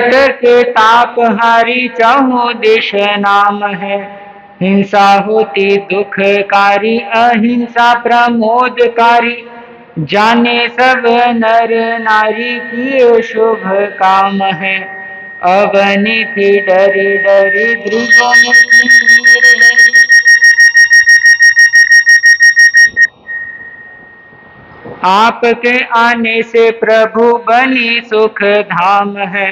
के तापहारी चाहो दिश नाम है। हिंसा होती दुखकारी, अहिंसा प्रमोदकारी। जाने सब नर नारी की शुभ काम है। अवनि थी डरी डरी द्रुगम आपके आने से प्रभु बनी सुख धाम है।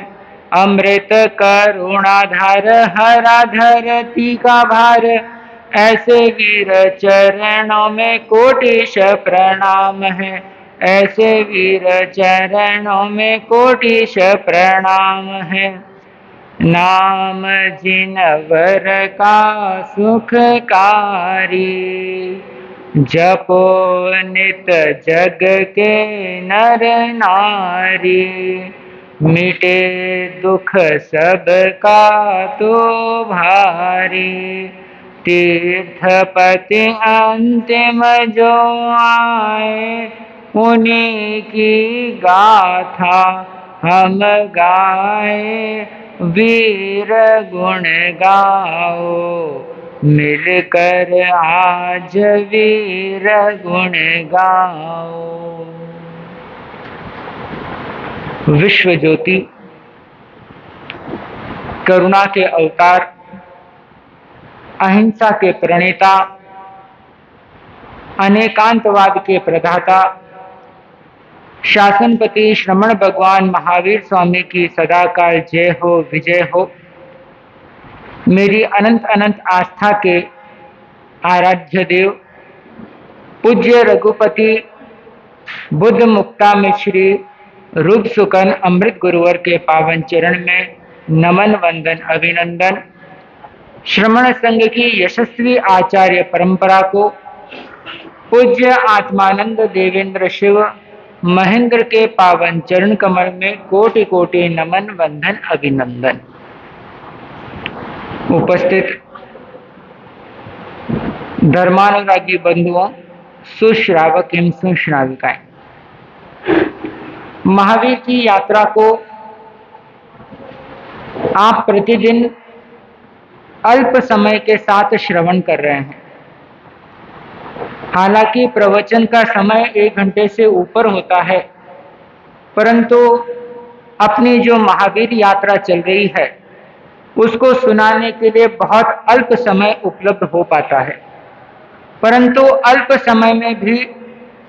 अमृत करुणाधार हरा धरती का भार। ऐसे वीर चरणों में कोटिश प्रणाम है। ऐसे वीर चरणों में कोटिश प्रणाम है। नाम जिनवर का सुखकारी, जपो नित जग के नर नारी। मिटे दुख सबका तो भारी, तीर्थपति अंतिम जो आए। उन्हीं की गाथा हम गाए, वीर गुण गाओ। मिलकर आज वीर गुण गाओ। विश्व ज्योति, करुणा के अवतार, अहिंसा के प्रणेता, अनेकांतवाद के प्रदाता, शासनपति श्रमण भगवान महावीर स्वामी की सदाकाल जय हो, विजय हो। मेरी अनंत अनंत आस्था के आराध्य देव पूज्य रघुपति बुद्ध मुक्ता मिश्री रूप सुकन अमृत गुरुवर के पावन चरण में नमन वंदन अभिनंदन। श्रमण संघ की यशस्वी आचार्य परंपरा को पूज्य आत्मानंद देवेंद्र शिव महेंद्र के पावन चरण कमल में कोटि कोटि नमन वंदन अभिनंदन। उपस्थित धर्मानुरागी बंधुओं, सुश्रावक एवं सुश्राविकाएं, महावीर की यात्रा को आप प्रतिदिन अल्प समय के साथ श्रवण कर रहे हैं। हालांकि प्रवचन का समय 1 घंटे से ऊपर होता है, परंतु अपनी जो महावीर यात्रा चल रही है उसको सुनाने के लिए बहुत अल्प समय उपलब्ध हो पाता है। परंतु अल्प समय में भी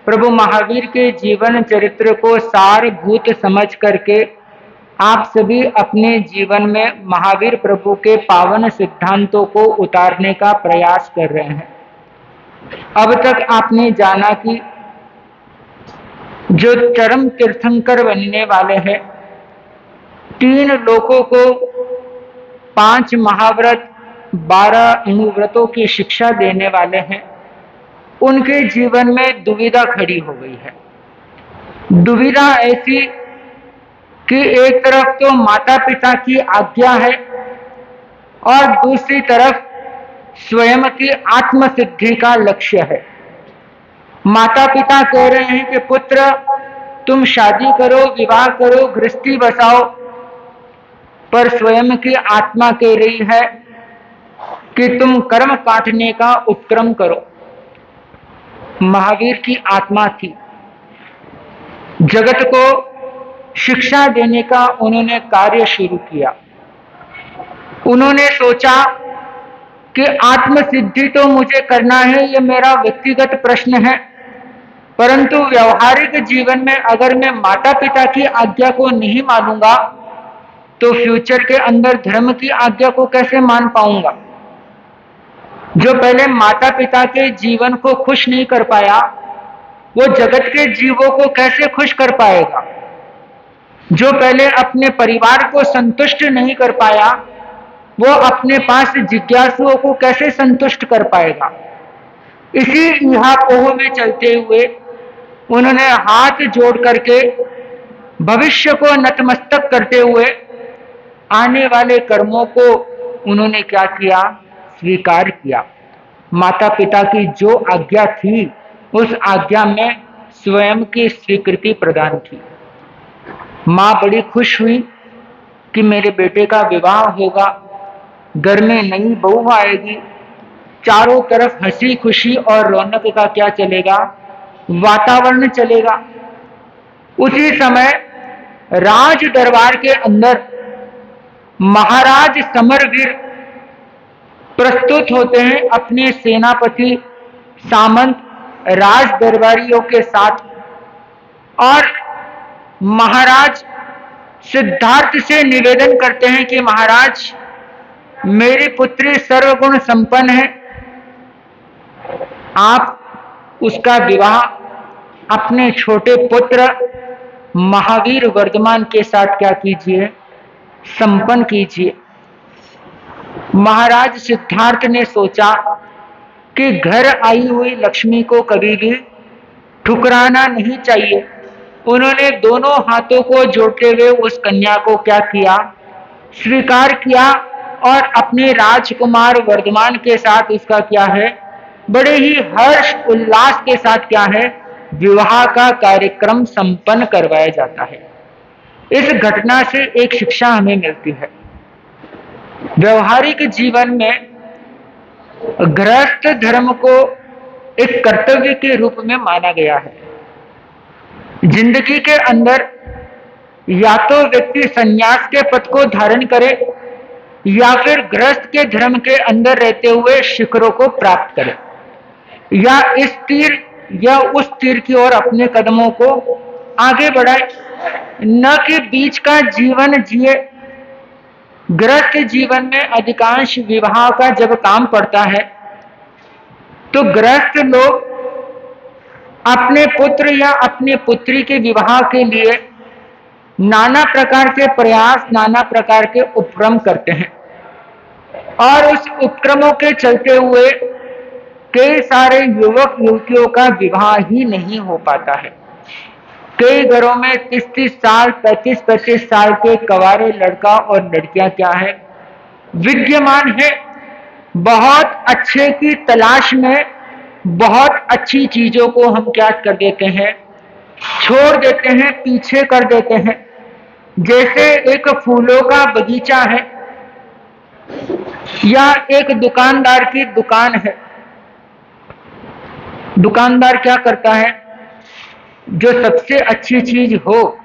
प्रभु महावीर के जीवन चरित्र को सारभूत समझ करके आप सभी अपने जीवन में महावीर प्रभु के पावन सिद्धांतों को उतारने का प्रयास कर रहे हैं। अब तक आपने जाना कि जो चरम तीर्थंकर बनने वाले हैं, 3 लोकों को 5 महाव्रत 12 अनुव्रतों की शिक्षा देने वाले हैं, उनके जीवन में दुविधा खड़ी हो गई है। दुविधा ऐसी कि एक तरफ तो माता पिता की आज्ञा है और दूसरी तरफ स्वयं की आत्मसिद्धि का लक्ष्य है। माता पिता कह रहे हैं कि पुत्र तुम शादी करो, विवाह करो, गृहस्थी बसाओ, पर स्वयं की आत्मा कह रही है कि तुम कर्म काटने का उपक्रम करो। महावीर की आत्मा थी, जगत को शिक्षा देने का उन्होंने कार्य शुरू किया। उन्होंने सोचा कि आत्मसिद्धि तो मुझे करना है, ये मेरा व्यक्तिगत प्रश्न है, परंतु व्यवहारिक जीवन में अगर मैं माता पिता की आज्ञा को नहीं मानूंगा तो फ्यूचर के अंदर धर्म की आज्ञा को कैसे मान पाऊंगा। जो पहले माता पिता के जीवन को खुश नहीं कर पाया, वो जगत के जीवों को कैसे खुश कर पाएगा। जो पहले अपने परिवार को संतुष्ट नहीं कर पाया, वो अपने पास जिज्ञासुओं को कैसे संतुष्ट कर पाएगा। इसी ईहापोह में चलते हुए उन्होंने हाथ जोड़ करके भविष्य को नतमस्तक करते हुए आने वाले कर्मों को उन्होंने क्या किया, स्वीकार किया। माता पिता की जो आज्ञा थी उस आज्ञा में स्वयं की स्वीकृति प्रदान की। माँ बड़ी खुश हुई कि मेरे बेटे का विवाह होगा, घर में नई बहू आएगी, चारों तरफ हंसी खुशी और रौनक का क्या चलेगा, वातावरण चलेगा। उसी समय राज दरबार के अंदर महाराज समरवीर प्रस्तुत होते हैं अपने सेनापति, सामंत, राज दरबारियों के साथ, और महाराज सिद्धार्थ से निवेदन करते हैं कि महाराज, मेरी पुत्री सर्वगुण संपन्न है, आप उसका विवाह अपने छोटे पुत्र महावीर वर्धमान के साथ क्या कीजिए, संपन्न कीजिए। महाराज सिद्धार्थ ने सोचा कि घर आई हुई लक्ष्मी को कभी भी ठुकराना नहीं चाहिए। उन्होंने दोनों हाथों को जोड़ते हुए उस कन्या को क्या किया, स्वीकार किया, और अपने राजकुमार वर्धमान के साथ उसका क्या है, बड़े ही हर्ष उल्लास के साथ क्या है, विवाह का कार्यक्रम संपन्न करवाया जाता है। इस घटना से एक शिक्षा हमें मिलती है। व्यवहारिक जीवन में गृहस्थ धर्म को एक कर्तव्य के रूप में माना गया है। जिंदगी के अंदर या तो व्यक्ति संन्यास के पद को धारण करे या फिर गृहस्थ के धर्म के अंदर रहते हुए शिखरों को प्राप्त करे, या इस तीर या उस तीर की ओर अपने कदमों को आगे बढ़ाए, न कि बीच का जीवन जिए। गृहस्थ जीवन में अधिकांश विवाह का जब काम पड़ता है तो गृहस्थ लोग अपने पुत्र या अपनी पुत्री के विवाह के लिए नाना प्रकार के प्रयास, नाना प्रकार के उपक्रम करते हैं, और उस उपक्रमों के चलते हुए कई सारे युवक युवतियों का विवाह ही नहीं हो पाता है। कई घरों में 30-30 साल, 35-35 साल के कवारे लड़का और लड़कियां क्या है, विद्यमान है। बहुत अच्छे की तलाश में बहुत अच्छी चीजों को हम क्या कर देते हैं, छोड़ देते हैं, पीछे कर देते हैं। जैसे एक फूलों का बगीचा है या एक दुकानदार की दुकान है। दुकानदार क्या करता है, जो सबसे अच्छी चीज हो,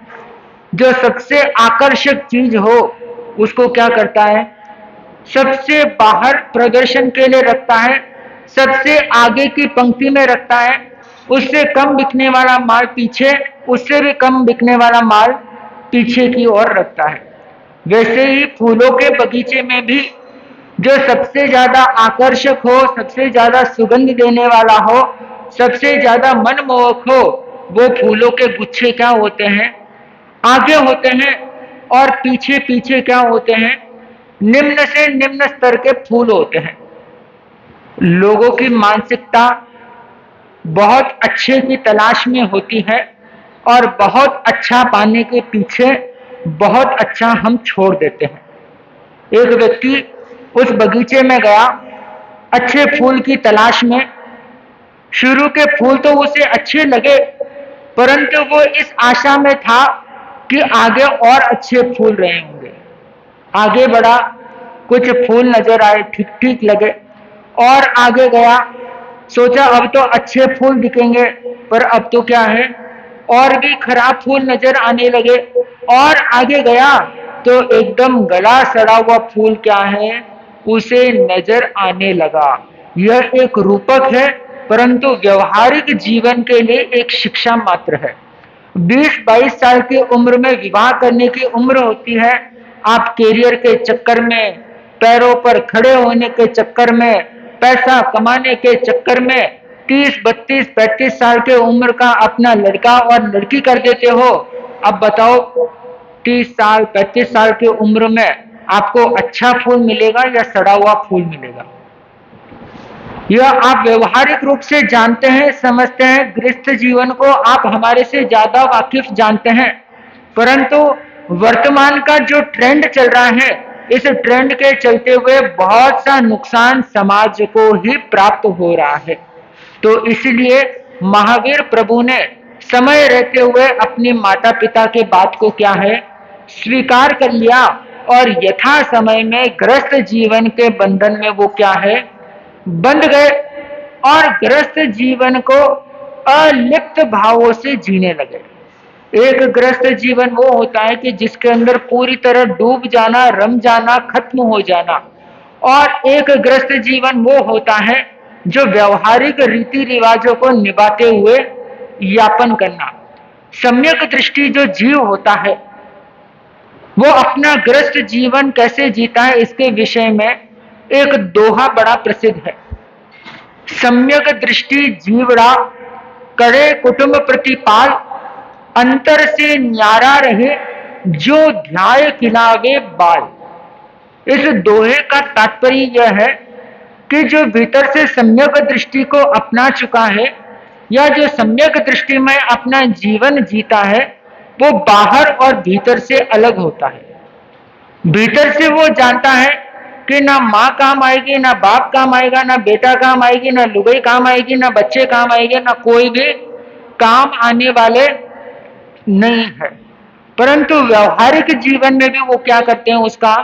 जो सबसे आकर्षक चीज हो, उसको क्या करता है, सबसे बाहर प्रदर्शन के लिए रखता है, सबसे आगे की पंक्ति में रखता है। उससे कम बिकने वाला माल पीछे, उससे भी कम बिकने वाला माल पीछे की ओर रखता है। वैसे ही फूलों के बगीचे में भी जो सबसे ज्यादा आकर्षक हो, सबसे ज्यादा सुगंध देने वाला हो, सबसे ज्यादा मनमोहक हो, वो फूलों के गुच्छे क्या होते हैं, आगे होते हैं, और पीछे पीछे क्या होते हैं, निम्न से निम्न स्तर के फूल होते हैं। लोगों की मानसिकता बहुत अच्छे की तलाश में होती है, और बहुत अच्छा पाने के पीछे बहुत अच्छा हम छोड़ देते हैं। एक व्यक्ति उस बगीचे में गया अच्छे फूल की तलाश में। शुरू के फूल तो उसे अच्छे लगे, परंतु वो इस आशा में था कि आगे और अच्छे फूल रहे होंगे। आगे बढ़ा, कुछ फूल नजर आए, ठीक ठीक लगे, और आगे गया, सोचा अब तो अच्छे फूल दिखेंगे, पर अब तो क्या है, और भी खराब फूल नजर आने लगे। और आगे गया तो एकदम गला सड़ा हुआ फूल क्या है, उसे नजर आने लगा। यह एक रूपक है, परंतु व्यवहारिक जीवन के लिए एक शिक्षा मात्र है। 20-22 साल की उम्र में विवाह करने की उम्र होती है। आप कैरियर के चक्कर में, पैरों पर खड़े होने के चक्कर में, पैसा कमाने के चक्कर में 30, 32, 35 साल के उम्र का अपना लड़का और लड़की कर देते हो। अब बताओ, 30 साल, 35 साल की उम्र में आपको अच्छा फूल मिलेगा या सड़ा हुआ फूल मिलेगा? यह आप व्यवहारिक रूप से जानते हैं, समझते हैं। गृहस्थ जीवन को आप हमारे से ज्यादा वाकिफ जानते हैं, परंतु वर्तमान का जो ट्रेंड चल रहा है, इस ट्रेंड के चलते हुए बहुत सा नुकसान समाज को ही प्राप्त हो रहा है। तो इसलिए महावीर प्रभु ने समय रहते हुए अपने माता पिता के बात को क्या है, स्वीकार कर लिया, और यथा समय में ग्रस्त जीवन के बंधन में वो क्या है, बंध गए और ग्रस्त जीवन को अलिप्त भावों से जीने लगे। एक ग्रस्त जीवन वो होता है कि जिसके अंदर पूरी तरह डूब जाना, रम जाना, खत्म हो जाना। और एक ग्रस्त जीवन वो होता है जो व्यवहारिक रीति रिवाजों को निभाते हुए यापन करना। सम्यक दृष्टि जो जीव होता है वो अपना ग्रस्त जीवन कैसे जीता है, इसके विषय में एक दोहा बड़ा प्रसिद्ध है। सम्यक दृष्टि जीवड़ा करे कुटुंब प्रतिपाल, अंतर से न्यारा रहे जो ध्याय खिलावे बाल। इस दोहे का तात्पर्य यह है कि जो भीतर से सम्यक दृष्टि को अपना चुका है या जो सम्यक दृष्टि में अपना जीवन जीता है वो बाहर और भीतर से अलग होता है। भीतर से वो जानता है कि ना माँ काम आएगी, ना बाप काम आएगा, ना बेटा काम आएगी, ना लुगाई काम आएगी, ना बच्चे काम आएंगे, ना कोई भी काम आने वाले नहीं है। परंतु व्यवहारिक जीवन में भी वो क्या करते हैं, उसका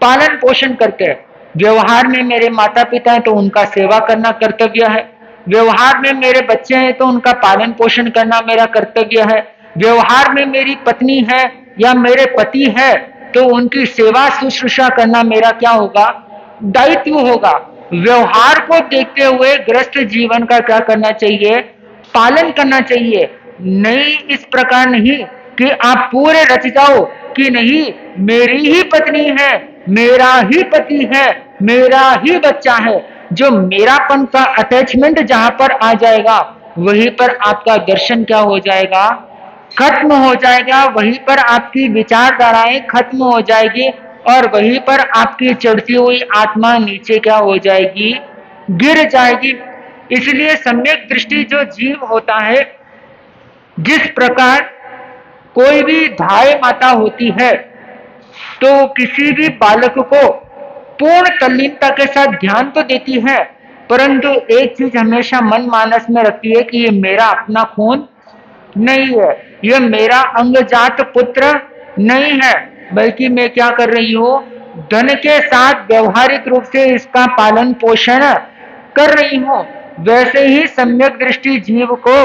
पालन पोषण करते हैं। व्यवहार में मेरे माता पिता हैं तो उनका सेवा करना कर्तव्य है। व्यवहार में मेरे बच्चे हैं तो उनका पालन पोषण करना मेरा कर्तव्य है। व्यवहार में मेरी पत्नी है या मेरे पति है तो उनकी सेवा शुश्रूषा करना मेरा क्या होगा, दायित्व होगा। व्यवहार को देखते हुए ग्रस्त जीवन का क्या करना चाहिए, पालन करना चाहिए। नहीं इस प्रकार नहीं कि आप पूरे रच जाओ कि नहीं मेरी ही पत्नी है, मेरा ही पति है, मेरा ही बच्चा है। जो मेरापन का अटैचमेंट जहां पर आ जाएगा वहीं पर आपका दर्शन क्या हो जाएगा, खत्म हो जाएगा। वहीं पर आपकी विचारधाराएं खत्म हो जाएगी और वहीं पर आपकी चढ़ती हुई आत्मा नीचे क्या हो जाएगी, गिर जाएगी। इसलिए सम्यक दृष्टि जो जीव होता है, जिस प्रकार कोई भी धाय माता होती है तो किसी भी बालक को पूर्ण तल्लीनता के साथ ध्यान तो देती है, परंतु एक चीज हमेशा मन मानस में रखती है कि ये मेरा अपना खून नहीं है, यह मेरा अंगजात पुत्र नहीं है, बल्कि मैं क्या कर रही हूं, धन के साथ व्यवहारिक रूप से इसका पालन पोषण कर रही हूं। वैसे ही सम्यक दृष्टि जीव को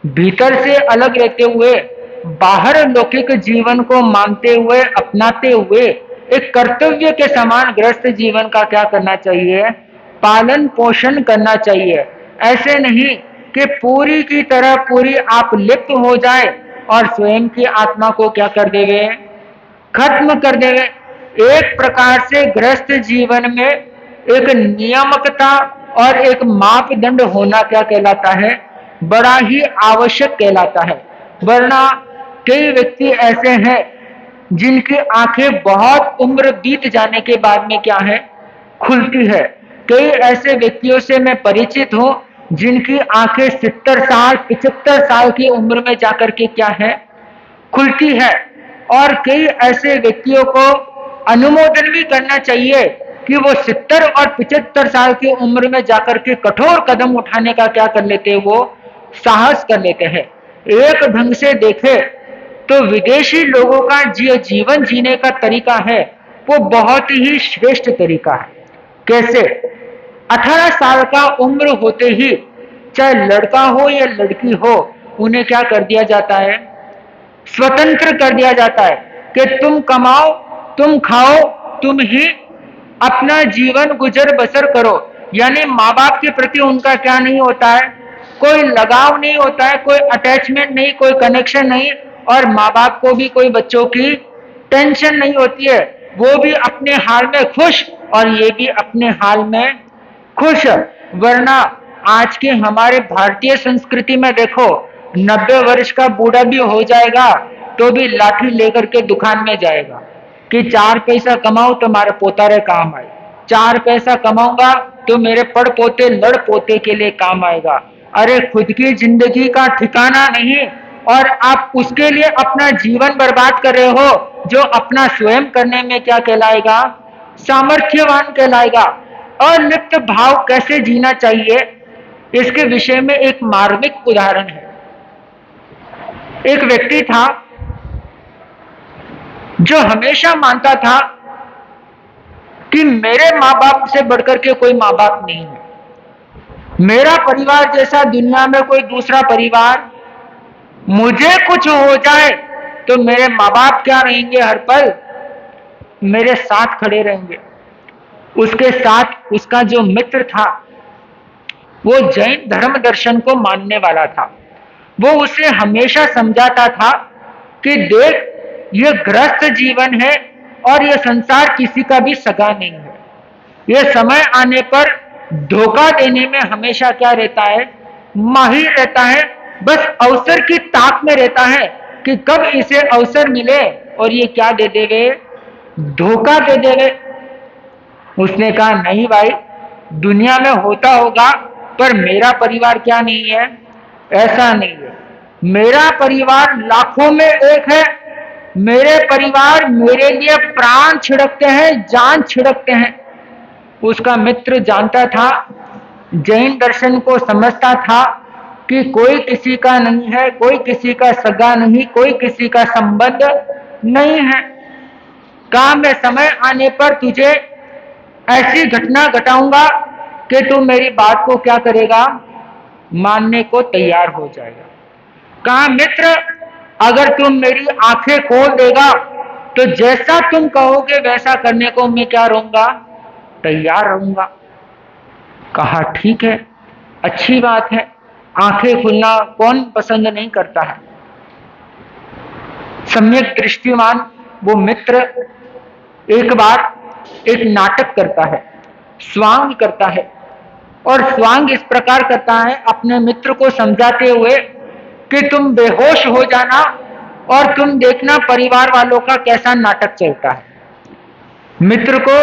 भीतर से अलग रहते हुए बाहर लौकिक जीवन को मानते हुए अपनाते हुए एक कर्तव्य के समान ग्रस्त जीवन का क्या करना चाहिए, पालन पोषण करना चाहिए। ऐसे नहीं कि पूरी की तरह पूरी आप लिप्त हो जाए और स्वयं की आत्मा को क्या कर देवे, खत्म कर देवे। एक प्रकार से ग्रस्त जीवन में एक नियामकता और एक मापदंड होना क्या कहलाता है, बड़ा ही आवश्यक कहलाता है। वरना कई व्यक्ति ऐसे हैं जिनकी आंखें बहुत उम्र बीत जाने के बाद में क्या है, खुलती है। कई ऐसे व्यक्तियों से मैं परिचित हूं जिनकी आंखें 70 साल 75 साल की उम्र में जाकर के क्या है, खुलती है। और कई ऐसे व्यक्तियों को अनुमोदन भी करना चाहिए कि वो 70 और 75 साल की उम्र में जाकर के कठोर कदम उठाने का क्या कर लेते हैं, वो साहस कर लेते हैं। एक ढंग से देखे तो विदेशी लोगों का जो जीवन जीने का तरीका है वो बहुत ही श्रेष्ठ तरीका है। कैसे, 18 साल का उम्र होते ही चाहे लड़का हो या लड़की हो उन्हें क्या कर दिया जाता है, स्वतंत्र कर दिया जाता है कि तुम कमाओ, तुम खाओ, तुम ही अपना जीवन गुजर बसर करो। यानी माँ बाप के प्रति उनका क्या नहीं होता है, कोई लगाव नहीं होता है, कोई अटैचमेंट नहीं, कोई कनेक्शन नहीं, और माँ बाप को भी कोई बच्चों की टेंशन नहीं होती है। वो भी अपने हाल में खुश और ये भी अपने हाल में खुश। वरना आज के हमारे भारतीय संस्कृति में देखो 90 वर्ष का बूढ़ा भी हो जाएगा तो भी लाठी लेकर के दुकान में जाएगा कि 4 पैसा कमाओ तो हमारे पोतारे काम आए, 4 पैसा कमाऊंगा तो मेरे पड़ पोते लड़ पोते के लिए काम आएगा। अरे खुद की जिंदगी का ठिकाना नहीं और आप उसके लिए अपना जीवन बर्बाद कर रहे हो जो अपना स्वयं करने में क्या कहलाएगा, सामर्थ्यवान कहलाएगा। अलिप्त भाव कैसे जीना चाहिए इसके विषय में एक मार्मिक उदाहरण है। एक व्यक्ति था, जो हमेशा मानता था कि मेरे माँ बाप से बढ़कर के कोई माँ बाप नहीं है, मेरा परिवार जैसा दुनिया में कोई दूसरा परिवार, मुझे कुछ हो जाए तो मेरे माँ बाप क्या रहेंगे, हर पल मेरे साथ खड़े रहेंगे। उसके साथ उसका जो मित्र था वो जैन धर्म दर्शन को मानने वाला था। वो उसे हमेशा समझाता था कि देख, ये ग्रस्त जीवन है और ये संसार किसी का भी सगा नहीं है। ये समय आने पर धोखा देने में हमेशा क्या रहता है, माहिर रहता है। बस अवसर की ताक में रहता है कि कब इसे अवसर मिले और ये क्या दे देवे, धोखा दे देवे। उसने कहा नहीं भाई, दुनिया में होता होगा पर मेरा परिवार क्या नहीं है, ऐसा नहीं है। मेरा परिवार लाखों में एक है। मेरे परिवार मेरे लिए प्राण छिड़कते हैं, जान छिड़कते हैं। उसका मित्र जानता था, जैन दर्शन को समझता था कि कोई किसी का नहीं है, कोई किसी का सगा नहीं, कोई किसी का संबंध नहीं है। कहा मैं समय आने पर तुझे ऐसी घटना घटाऊंगा कि तू मेरी बात को क्या करेगा, मानने को तैयार हो जाएगा। कहा मित्र, अगर तुम मेरी आंखें खोल देगा तो जैसा तुम कहोगे वैसा करने को मैं क्या रहूंगा, तैयार रहूंगा। कहा ठीक है, अच्छी बात है, आंखें खुलना कौन पसंद नहीं करता है। सम्यक दृष्टिवान वो मित्र एक बार एक नाटक करता है, स्वांग करता है। और स्वांग इस प्रकार करता है अपने मित्र को समझाते हुए कि तुम बेहोश हो जाना और तुम देखना परिवार वालों का कैसा नाटक चलता है। मित्र को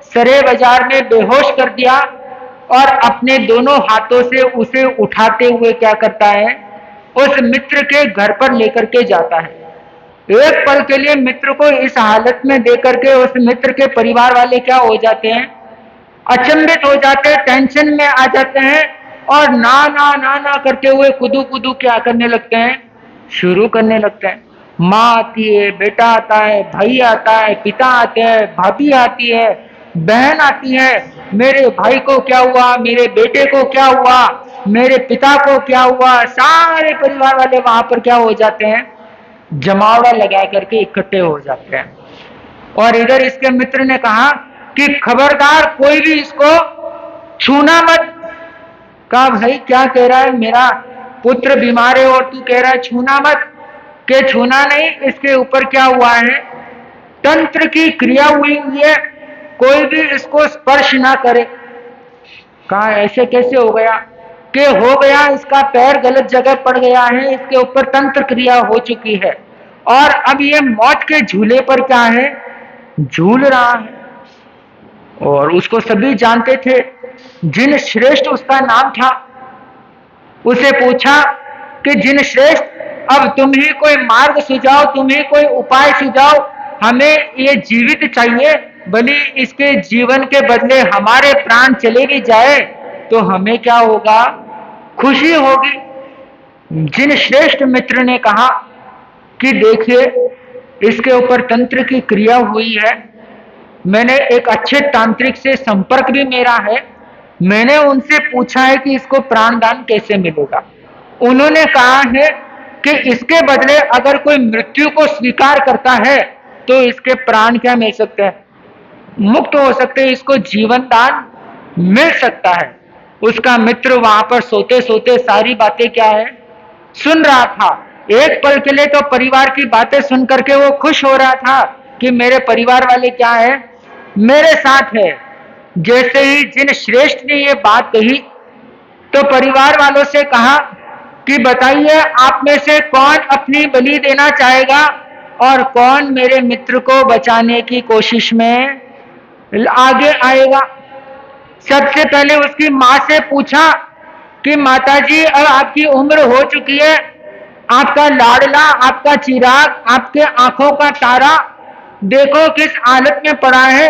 सरे बाजार में बेहोश कर दिया और अपने दोनों हाथों से उसे उठाते हुए क्या करता है, उस मित्र के घर पर लेकर के जाता है। एक पल के लिए मित्र को इस हालत में देकर के उस मित्र के परिवार वाले क्या हो जाते हैं, अचंभित हो जाते हैं, टेंशन में आ जाते हैं और ना ना ना ना करते हुए कुदू कुदू क्या करने लगते हैं, शुरू करने लगते हैं। माँ आती है, बेटा आता है, भाई आता है, पिता आते हैं, भाभी आती है, बहन आती है। मेरे भाई को क्या हुआ, मेरे बेटे को क्या हुआ, मेरे पिता को क्या हुआ, सारे परिवार वाले वहां पर क्या हो जाते हैं, जमावड़ा लगा करके इकट्ठे हो जाते हैं। और इधर इसके मित्र ने कहा कि खबरदार कोई भी इसको छूना मत। कहा भाई क्या कह रहा है, मेरा पुत्र बीमार है और तू कह रहा है छूना मत। के छूना नहीं, इसके ऊपर क्या हुआ है, तंत्र की क्रिया हुई है, कोई भी इसको स्पर्श ना करे। कहा ऐसे कैसे हो गया, कि हो गया, इसका पैर गलत जगह पड़ गया है, इसके ऊपर तंत्र क्रिया हो चुकी है और अब ये मौत के झूले पर क्या है, झूल रहा है। और उसको सभी जानते थे, जिन श्रेष्ठ उसका नाम था। उसे पूछा कि जिन श्रेष्ठ, अब तुम ही कोई मार्ग सुझाओ, तुम ही कोई उपाय सुझाओ, हमें ये जीवित चाहिए, भले इसके जीवन के बदले हमारे प्राण चले भी जाए तो हमें क्या होगा, खुशी होगी। जिन श्रेष्ठ मित्र ने कहा कि देखिए इसके ऊपर तंत्र की क्रिया हुई है, मैंने एक अच्छे तांत्रिक से संपर्क भी मेरा है, मैंने उनसे पूछा है कि इसको प्राणदान कैसे मिलेगा। उन्होंने कहा है कि इसके बदले अगर कोई मृत्यु को स्वीकार करता है तो इसके प्राण क्या मिल सकते हैं, मुक्त हो सकते हैं, इसको जीवन दान मिल सकता है। उसका मित्र वहां पर सोते सोते सारी बातें क्या है, सुन रहा था। एक पल के लिए तो परिवार की बातें सुन करके वो खुश हो रहा था कि मेरे परिवार वाले क्या है, मेरे साथ है। जैसे ही जिन श्रेष्ठ ने ये बात कही तो परिवार वालों से कहा कि बताइए आप में से कौन अपनी बलि देना चाहेगा और कौन मेरे मित्र को बचाने की कोशिश में आगे आएगा। सबसे पहले उसकी माँ से पूछा कि माताजी अब आपकी उम्र हो चुकी है, आपका लाडला, आपका चिराग, आपके आंखों का तारा देखो किस हालत में पड़ा है,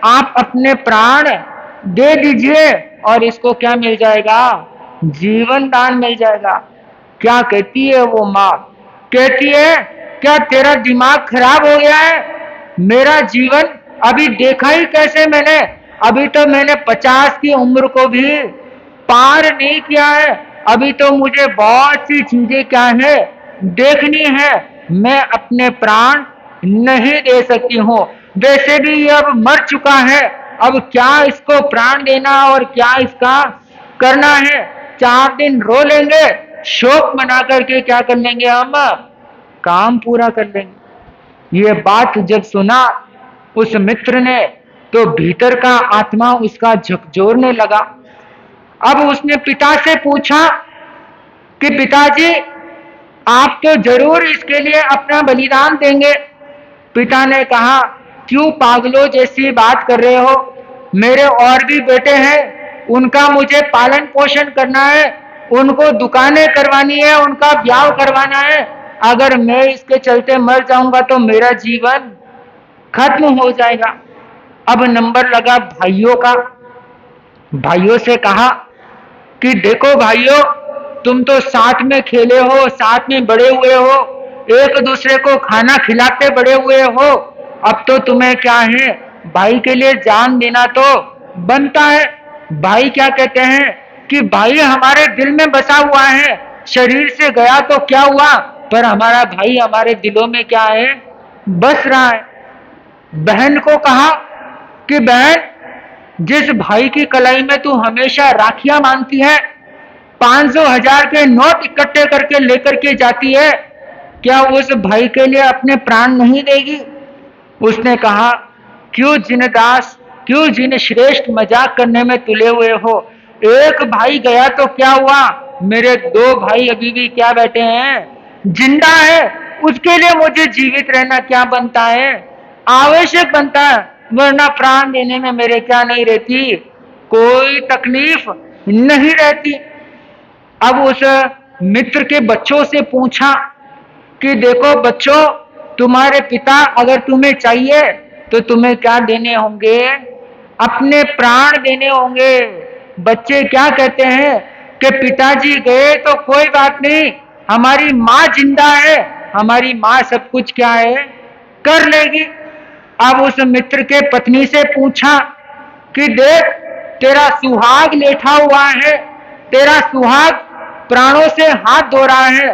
आप अपने प्राण दे दीजिए और इसको क्या मिल जाएगा, जीवन दान मिल जाएगा। क्या कहती है वो माँ, कहती है क्या तेरा दिमाग खराब हो गया है? मेरा जीवन अभी देखा ही कैसे मैंने? अभी तो मैंने 50 की उम्र को भी पार नहीं किया है। अभी तो मुझे बहुत सी चीजें क्या है देखनी है। मैं अपने प्राण नहीं दे सकती हूँ। वैसे भी ये अब मर चुका है, अब क्या इसको प्राण देना और क्या इसका करना है? 4 दिन रो लेंगे, शोक मना करके क्या कर लेंगे, हम काम पूरा कर लेंगे। ये बात जब सुना उस मित्र ने तो भीतर का आत्मा उसका झकझोरने लगा। अब उसने पिता से पूछा कि पिताजी, आप तो जरूर इसके लिए अपना बलिदान देंगे। पिता ने कहा, क्यों पागलों जैसी बात कर रहे हो? मेरे और भी बेटे हैं, उनका मुझे पालन पोषण करना है, उनको दुकानें करवानी है, उनका ब्याह करवाना है। अगर मैं इसके चलते मर जाऊंगा तो मेरा जीवन खत्म हो जाएगा। अब नंबर लगा भाइयों का। भाइयों से कहा कि देखो भाइयों, तुम तो साथ में खेले हो, साथ में बड़े हुए हो, एक दूसरे को खाना खिलाते बड़े हुए हो। अब तो तुम्हें क्या है, भाई के लिए जान देना तो बनता है। भाई क्या कहते हैं कि भाई हमारे दिल में बसा हुआ है, शरीर से गया तो क्या हुआ, पर हमारा भाई हमारे दिलों में क्या है, बस रहा है। बहन को कहा कि बहन, जिस भाई की कलाई में तू हमेशा राखियां मांगती है, 500,000 के नोट इकट्ठे करके लेकर के जाती है, क्या उस भाई के लिए अपने प्राण नहीं देगी? उसने कहा, क्यों जिनदास, क्यों जिन श्रेष्ठ मजाक करने में तुले हुए हो? एक भाई गया तो क्या हुआ, मेरे 2 भाई अभी भी क्या बैठे हैं, जिंदा है। उसके लिए मुझे जीवित रहना क्या बनता है, आवश्यक बनता है, वरना प्राण देने में मेरे क्या नहीं रहती, कोई तकलीफ नहीं रहती। अब उस मित्र के बच्चों से पूछा कि देखो बच्चों, तुम्हारे पिता अगर तुम्हें चाहिए तो तुम्हें क्या देने होंगे, अपने प्राण देने होंगे। बच्चे क्या कहते हैं कि पिताजी गए तो कोई बात नहीं, हमारी माँ जिंदा है, हमारी माँ सब कुछ क्या है कर लेगी। अब उस मित्र के पत्नी से पूछा कि देख, तेरा सुहाग लेटा हुआ है, तेरा सुहाग प्राणों से हाथ धो रहा है,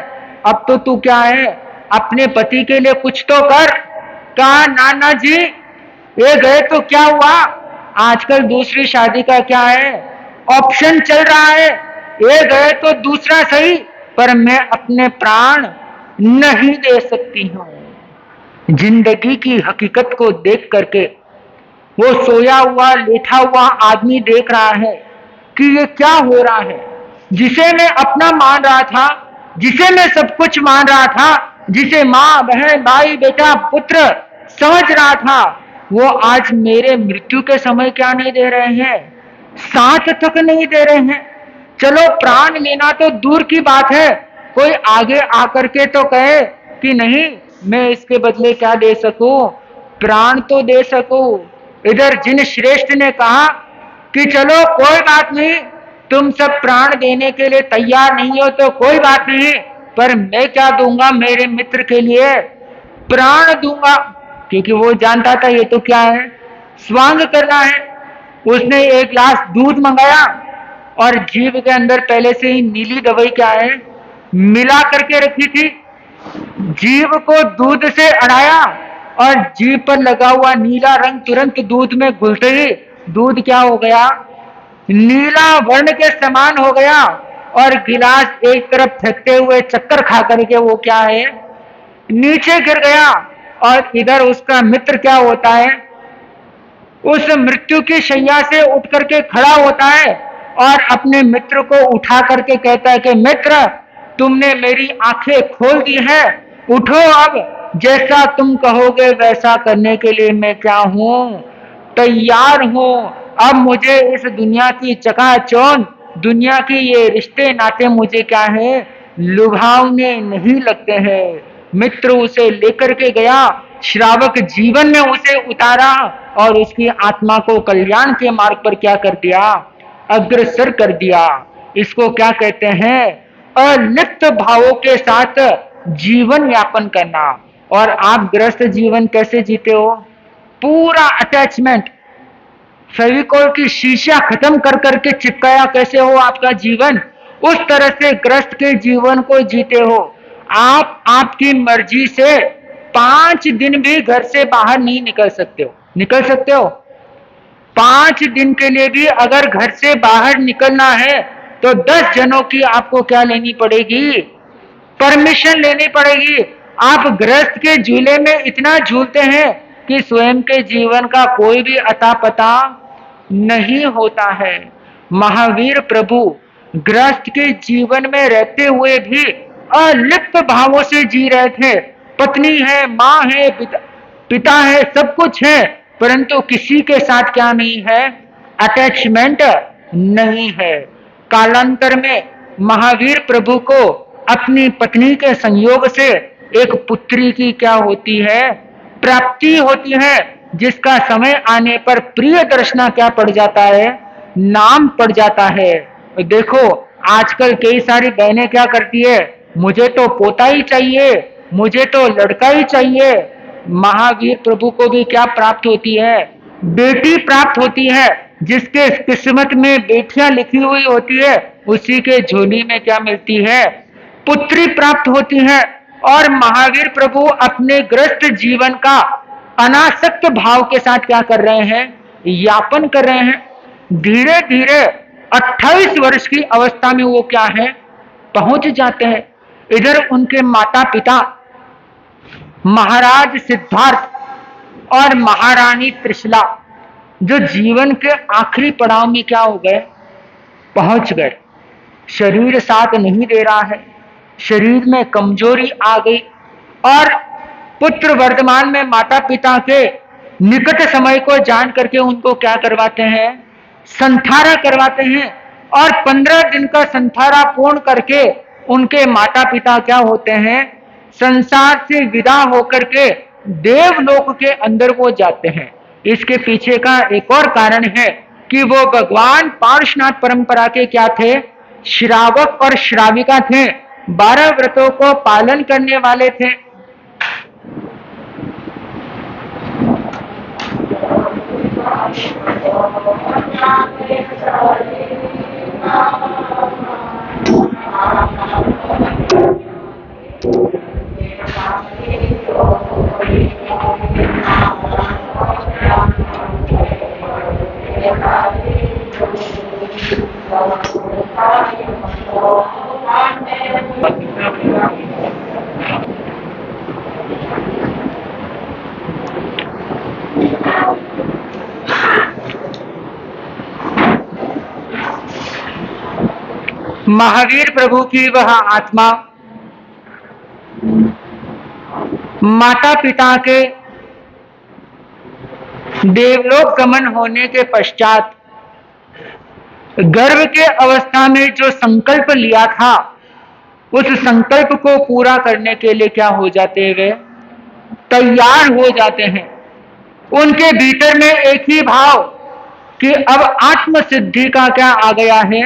अब तो तू क्या है, अपने पति के लिए कुछ तो कर। कहा, नाना जी, ये गए तो क्या हुआ, आजकल दूसरी शादी का क्या है, ऑप्शन चल रहा है, ये गए तो दूसरा सही, पर मैं अपने प्राण नहीं दे सकती हूँ। जिंदगी की हकीकत को देख करके वो सोया हुआ लेटा हुआ आदमी देख रहा है कि ये क्या हो रहा है। जिसे मैं अपना मान रहा था, जिसे मैं सब कुछ मान रहा था, जिसे माँ बहन भाई बेटा पुत्र समझ रहा था, वो आज मेरे मृत्यु के समय क्या नहीं दे रहे हैं, साथ तक नहीं दे रहे हैं। चलो प्राण लेना तो दूर की बात है, कोई आगे आकर के तो कहे कि नहीं, मैं इसके बदले क्या दे सकूं, प्राण तो दे सकूं। इधर जिन श्रेष्ठ ने कहा कि चलो कोई बात नहीं, तुम सब प्राण देने के लिए तैयार नहीं हो तो कोई बात नहीं, पर मैं क्या दूंगा, मेरे मित्र के लिए प्राण दूंगा। क्योंकि वो जानता था ये तो क्या है, स्वांग करना है। उसने 1 गिलास दूध मंगाया और जीभ के अंदर पहले से ही नीली दवाई क्या है मिला करके रखी थी। जीभ को दूध से अड़ाया और जीभ पर लगा हुआ नीला रंग तुरंत दूध में घुलते ही दूध क्या हो गया, नीला वर्ण के समान हो गया, और गिलास एक तरफ फेंकते हुए चक्कर खा करके वो क्या है, नीचे गिर गया। और इधर उसका मित्र क्या होता है, उस मृत्यु की शैया से उठ करके खड़ा होता है और अपने मित्र को उठा करके कहता है कि मित्र, तुमने मेरी आंखें खोल दी है, उठो, अब जैसा तुम कहोगे वैसा करने के लिए मैं क्या हूं, तैयार हूं। अब मुझे इस दुनिया की चकाचौंध, दुनिया की ये रिश्ते नाते मुझे क्या है, लुभावने नहीं लगते हैं। मित्र उसे लेकर के गया, श्रावक जीवन में उसे उतारा और उसकी आत्मा को कल्याण के मार्ग पर क्या कर दिया, अग्रसर कर दिया। इसको क्या कहते हैं, अलिप्त भावों के साथ जीवन यापन करना। और आप गृहस्थ जीवन कैसे जीते हो? पूरा अटैचमेंट, फेविकोल की शीशा खत्म कर करके चिपकाया कैसे हो आपका जीवन, उस तरह से ग्रस्त के जीवन को जीते हो। आप आपकी मर्जी से 5 दिन भी घर से बाहर नहीं निकल सकते हो। निकल सकते हो? 5 दिन के लिए भी अगर घर से बाहर निकलना है तो 10 जनों की आपको क्या लेनी पड़ेगी? परमिशन लेनी पड़ेगी। आप गृहस्थ के झूले में इतना झूलते हैं कि स्वयं के जीवन का कोई भी अता पता नहीं होता है। महावीर प्रभु गृहस्थ के जीवन में रहते हुए भी अलिप्त भावों से जी रहे थे। पत्नी है, माँ है, पिता है, सब कुछ है, परंतु किसी के साथ क्या नहीं है? अटैचमेंट नहीं है। कालांतर में महावीर प्रभु को अपनी पत्नी के संयोग से एक पुत्री की क्या होती है? प्राप्ति होती है, जिसका समय आने पर प्रिय दर्शना क्या पड़ जाता है? नाम पड़ जाता है। देखो आजकल कई सारी बहनें क्या करती है, मुझे तो पोता ही चाहिए, मुझे तो लड़का ही चाहिए। महावीर प्रभु को भी क्या प्राप्त होती है? बेटी प्राप्त होती है। जिसके किस्मत में बेटियां लिखी हुई होती है, उसी के झोली में क्या मिलती है? पुत्री प्राप्त होती है। और महावीर प्रभु अपने ग्रस्त जीवन का अनासक्त भाव के साथ क्या कर रहे हैं? यापन कर रहे हैं। धीरे धीरे 28 वर्ष की अवस्था में वो क्या है? पहुंच जाते हैं। इधर उनके माता पिता महाराज सिद्धार्थ और महारानी त्रिशला जो जीवन के आखिरी पड़ाव में क्या हो गए? पहुंच गए। शरीर साथ नहीं दे रहा है, शरीर में कमजोरी आ गई और पुत्र वर्तमान में माता पिता के निकट समय को जान करके उनको क्या करवाते हैं? संथारा करवाते हैं। और 15 दिन का संथारा पूर्ण करके उनके माता पिता क्या होते हैं? संसार से विदा होकर के देवलोक के अंदर वो जाते हैं। इसके पीछे का एक और कारण है कि वो भगवान पार्श्वनाथ परंपरा के क्या थे? श्रावक और श्राविका थे। 12 व्रतों को पालन करने वाले थे। महावीर प्रभु की वह आत्मा माता पिता के देवलोक गमन होने के पश्चात गर्भ के अवस्था में जो संकल्प लिया था, उस संकल्प को पूरा करने के लिए क्या हो जाते हैं? वे तैयार हो जाते हैं। उनके भीतर में एक ही भाव कि अब आत्म सिद्धि का क्या आ गया है?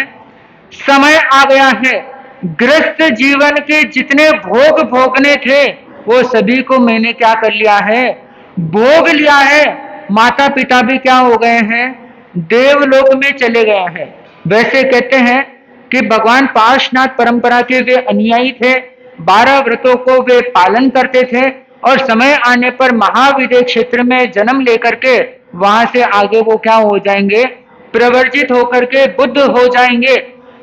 समय आ गया है। गृहस्थ जीवन के जितने भोग भोगने थे वो सभी को मैंने क्या कर लिया है? भोग लिया है। माता पिता भी क्या हो गए हैं? देवलोक में चले गए हैं। वैसे कहते हैं कि भगवान पार्श्वनाथ परंपरा के वे अनुयायी थे। 12 व्रतों को वे पालन करते थे और समय आने पर महाविद्य क्षेत्र में जन्म लेकर के वहां से आगे वो क्या हो जाएंगे? प्रवर्जित होकर के बुद्ध हो जाएंगे।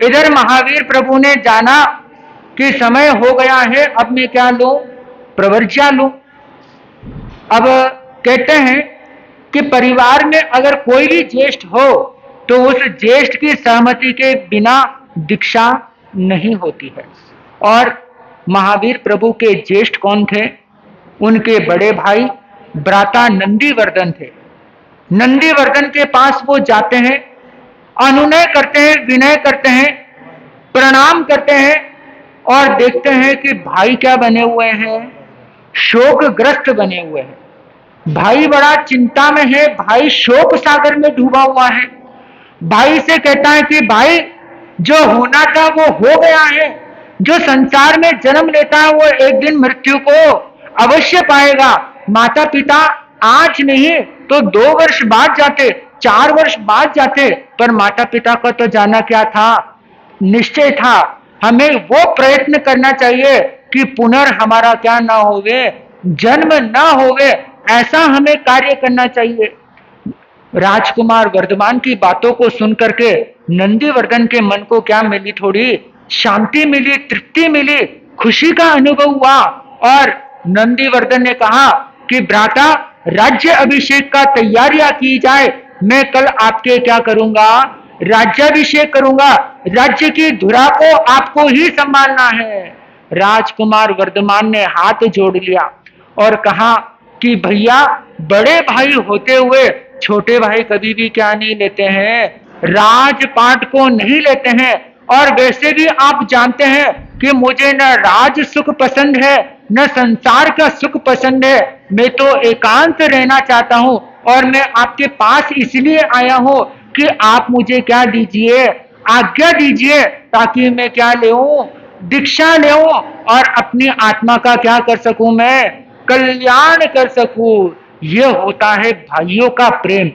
इधर महावीर प्रभु ने जाना कि समय हो गया है, अब मैं क्या लूं? प्रवर्ज्या लूं। अब कहते हैं कि परिवार में अगर कोई भी ज्येष्ठ हो तो उस ज्येष्ठ की सहमति के बिना दीक्षा नहीं होती है। और महावीर प्रभु के ज्येष्ठ कौन थे? उनके बड़े भाई भ्राता नंदीवर्धन थे। नंदीवर्धन के पास वो जाते हैं, अनुनय करते हैं, विनय करते हैं, प्रणाम करते हैं और देखते हैं कि भाई क्या बने हुए हैं? शोकग्रस्त बने हुए हैं। भाई बड़ा चिंता में है, भाई शोक सागर में डूबा हुआ है। भाई से कहता है कि भाई जो होना था वो हो गया है, जो संसार में जन्म लेता है वो एक दिन मृत्यु को अवश्य पाएगा। माता पिता आज नहीं तो 2 वर्ष बाद जाते, 4 वर्ष बाद जाते, पर माता पिता का तो जाना क्या था, निश्चय था। हमें वो प्रयत्न करना चाहिए कि पुनर् क्या ना होवे, जन्म ना होवे, ऐसा हमें कार्य करना चाहिए। राजकुमार वर्धमान की बातों को सुनकर के नंदीवर्धन के मन को क्या मिली, थोड़ी शांति मिली, तृप्ति मिली, खुशी का अनुभव हुआ। और नंदीवर्धन ने कहा कि भ्राता, राज्य अभिषेक का तैयारियां की जाए, मैं कल आपके क्या करूंगा, राज्याभिषेक करूंगा, राज्य की धुरा को आपको ही संभालना है। राजकुमार वर्धमान ने हाथ जोड़ लिया और कहा कि भैया, बड़े भाई होते हुए छोटे भाई कभी भी क्या नहीं लेते हैं, राजपाट को नहीं लेते हैं। और वैसे भी आप जानते हैं कि मुझे न राज सुख पसंद है, न संसार का सुख पसंद है। मैं तो एकांत रहना चाहता हूं और मैं आपके पास इसलिए आया हूं कि आप मुझे क्या दीजिए, आज्ञा दीजिए, ताकि मैं क्या ले, दीक्षा ले और अपनी आत्मा का क्या कर सकूं, मैं कल्याण कर सकूं। यह होता है भाइयों का प्रेम।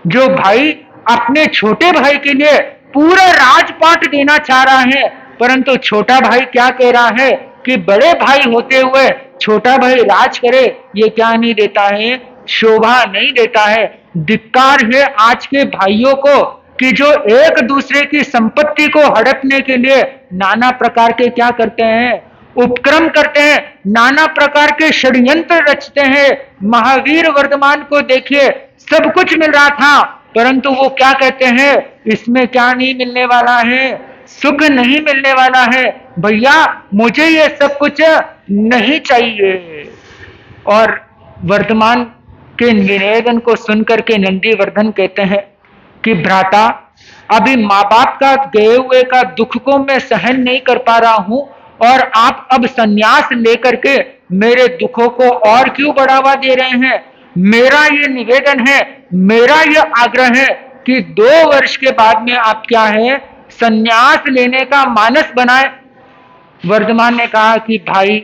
जो भाई अपने छोटे भाई के लिए पूरा राजपाट देना चाह रहा है, परंतु छोटा भाई क्या कह रहा है कि बड़े भाई होते हुए छोटा भाई राज करे, ये क्या नहीं देता है, शोभा नहीं देता है। धिक्कार है आज के भाइयों को कि जो एक दूसरे की संपत्ति को हड़पने के लिए नाना प्रकार के क्या करते हैं, उपक्रम करते हैं, नाना प्रकार के षड्यंत्र रचते हैं। महावीर वर्धमान को देखिए, सब कुछ मिल रहा था, परंतु वो क्या कहते हैं, इसमें क्या नहीं मिलने वाला है, सुख नहीं मिलने वाला है, भैया मुझे ये सब कुछ नहीं चाहिए। और वर्धमान के निवेदन को सुनकर के नंदीवर्धन कहते हैं कि भ्राता, अभी माँ बाप का गए हुए का दुख को मैं सहन नहीं कर पा रहा हूं, और आप अब संन्यास लेकर के मेरे दुखों को और क्यों बढ़ावा दे रहे हैं। मेरा ये निवेदन है, मेरा ये आग्रह है कि 2 वर्ष के बाद में आप क्या है, संन्यास लेने का मानस बनाए। वर्धमान ने कहा कि भाई,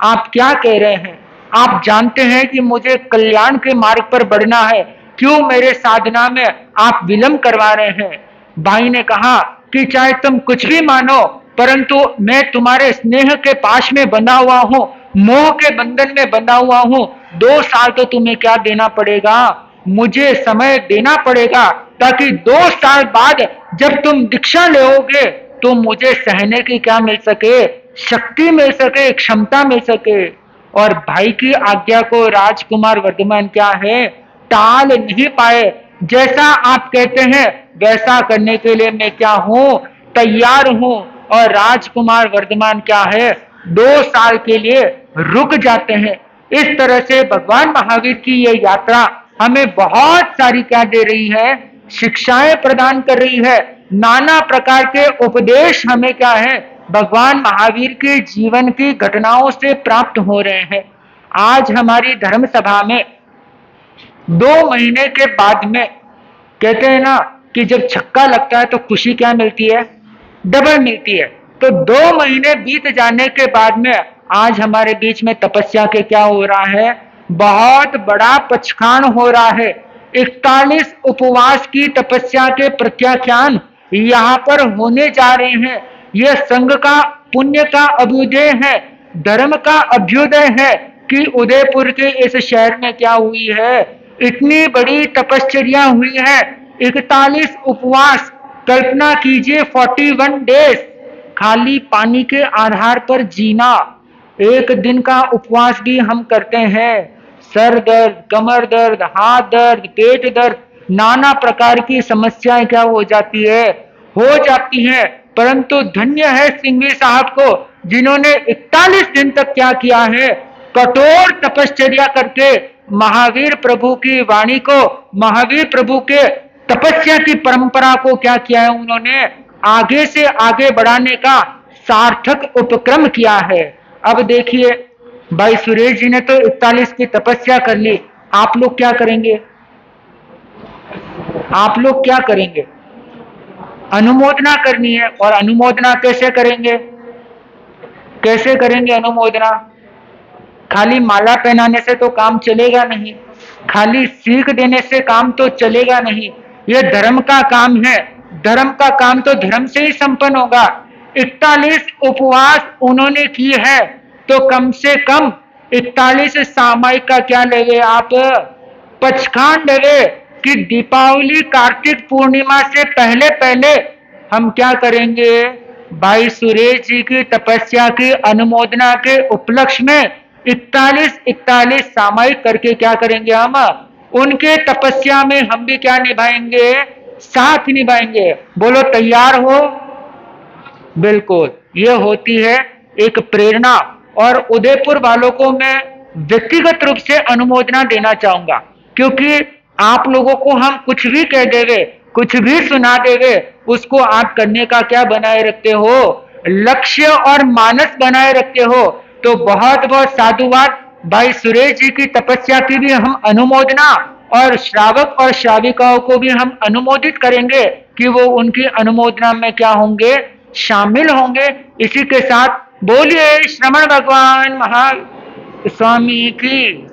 आप क्या कह रहे हैं, आप जानते हैं कि मुझे कल्याण के मार्ग पर बढ़ना है, क्यों मेरे साधना में आप विलंब करवा रहे हैं। भाई ने कहा कि चाहे तुम कुछ भी मानो, परंतु मैं तुम्हारे स्नेह के पाश में बंधा हुआ हूं, मोह के बंधन में बंधा हुआ हूं। 2 साल तो तुम्हें क्या देना पड़ेगा, मुझे समय देना पड़ेगा, ताकि 2 साल बाद जब तुम दीक्षा लोगे तो मुझे सहने की क्या मिल सके, शक्ति मिल सके, क्षमता मिल सके। और भाई की आज्ञा को राजकुमार वर्धमान क्या है, टाल नहीं पाए। जैसा आप कहते हैं वैसा करने के लिए मैं क्या हूं, तैयार हूं। और राजकुमार वर्धमान क्या है, 2 साल के लिए रुक जाते हैं। इस तरह से भगवान महावीर की ये यात्रा हमें बहुत सारी क्या दे रही है, शिक्षाएं प्रदान कर रही है। नाना प्रकार के उपदेश हमें क्या है, भगवान महावीर के जीवन की घटनाओं से प्राप्त हो रहे हैं। आज हमारी धर्म सभा में 2 महीने के बाद में कहते हैं ना कि जब छक्का लगता है तो खुशी क्या मिलती है, डबल मिलती है। तो 2 महीने बीत जाने के बाद में आज हमारे बीच में तपस्या के क्या हो रहा है, बहुत बड़ा पचखान हो रहा है। 41 उपवास की तपस्या के प्रत्याख्यान यहाँ पर होने जा रहे हैं। यह संघ का पुण्य का अभ्युदय है, धर्म का अभ्युदय है कि उदयपुर के इस शहर में क्या हुई है, इतनी बड़ी तपश्चर्या हुई है। 41 उपवास, कल्पना कीजिए 41 डेज खाली पानी के आधार पर जीना। एक दिन का उपवास भी हम करते हैं, सर दर्द, कमर दर्द, हाथ दर्द, पेट दर्द, नाना प्रकार की समस्याएं क्या हो जाती है। परंतु धन्य है सिंघवी साहब को, जिन्होंने 41 दिन तक क्या किया है, कठोर तपश्चर्या करके महावीर प्रभु की वाणी को, महावीर प्रभु के तपस्या की परंपरा को क्या किया है, उन्होंने आगे से आगे बढ़ाने का सार्थक उपक्रम किया है। अब देखिए, भाई सुरेश जी ने तो 41 की तपस्या कर ली, आप लोग क्या करेंगे, आप लोग क्या करेंगे, अनुमोदना करनी है। और अनुमोदना कैसे करेंगे, कैसे करेंगे अनुमोदना, खाली माला पहनाने से तो काम चलेगा नहीं, खाली सीख देने से काम तो चलेगा नहीं। ये धर्म का काम है, धर्म का काम तो धर्म से ही संपन्न होगा। 41 उपवास उन्होंने की है, तो कम से कम 41 सामायिक का क्या लेवे आप, पचखान लेवे कि दीपावली कार्तिक पूर्णिमा से पहले पहले हम क्या करेंगे, भाई सुरेश जी की तपस्या की अनुमोदना के उपलक्ष्य में 41 सामायिक करके क्या करेंगे, हम उनके तपस्या में हम भी क्या निभाएंगे, साथ निभाएंगे। बोलो तैयार हो? बिल्कुल, ये होती है एक प्रेरणा। और उदयपुर वालों को मैं व्यक्तिगत रूप से अनुमोदना देना चाहूंगा, क्योंकि आप लोगों को हम कुछ भी कह देवे, कुछ भी सुना देवे, उसको आप करने का क्या बनाए रखते हो, लक्ष्य और मानस बनाए रखते हो। तो बहुत बहुत साधुवाद। भाई सुरेश जी की तपस्या की भी हम अनुमोदना, और श्रावक और श्राविकाओं को भी हम अनुमोदित करेंगे कि वो उनकी अनुमोदना में क्या होंगे, शामिल होंगे। इसी के साथ बोलिए श्रवण भगवान महा स्वामी की।